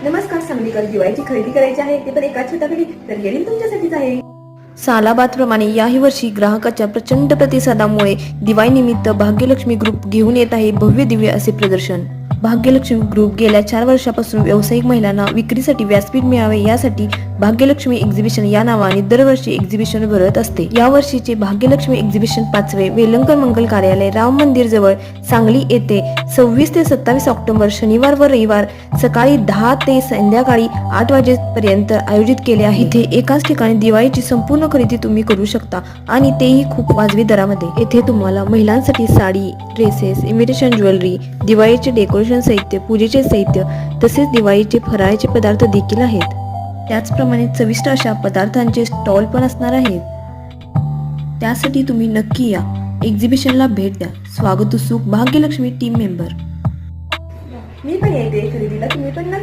नमस्कार सांगलीकर, दिवाळीची खरेदी करायची आहे ते पण एका छोट्या घरी, तर येईल तुमच्यासाठीच आहे. सालाबादप्रमाणे याही वर्षी ग्राहकाच्या प्रचंड प्रतिसादामुळे दिवाळीनिमित्त भाग्यलक्ष्मी ग्रुप घेऊन येत आहे भव्य दिव्य असे प्रदर्शन. भाग्यलक्ष्मी ग्रुप गेल्या 4 वर्षापासून व्यावसायिक महिलांना विक्रीसाठी व्यासपीठ मिळावे यासाठी भाग्यलक्ष्मी एक्झिबिशन या नावाने दरवर्षी एक्झिबिशन भरत असते. या वर्षीचे भाग्यलक्ष्मी एक्झिबिशन 5वे वेलंकर मंगल कार्यालय राम मंदिर जवळ सांगली येथे 26 ते 27 ऑक्टोबर शनिवार व रविवार सकाळी 10 ते संध्याकाळी 8 वाजेपर्यंत आयोजित केले आहे. इथे एकाच ठिकाणी दिवाळीची संपूर्ण खरेदी तुम्ही करू शकता आणि तेही खूप वाजवी दरामध्ये. येथे तुम्हाला महिलांसाठी साडी, ड्रेसेस, इमिटेशन ज्वेलरी, दिवाळीचे डेकोरेशन साहित्य, पूजेचे साहित्य तसेच दिवाळीचे फराळाचे पदार्थ देखील आहेत. त्याचप्रमाणे चविष्ट अशा पदार्थांचे स्टॉल पण असणार आहेत. त्यासाठी तुम्ही नक्की या, एक्झिबिशनला भेट द्या. स्वागत उत्सुक भाग्यलक्ष्मी टीम मेंबर. मी पण येते खरेदीला, तुम्ही पण नक्की या.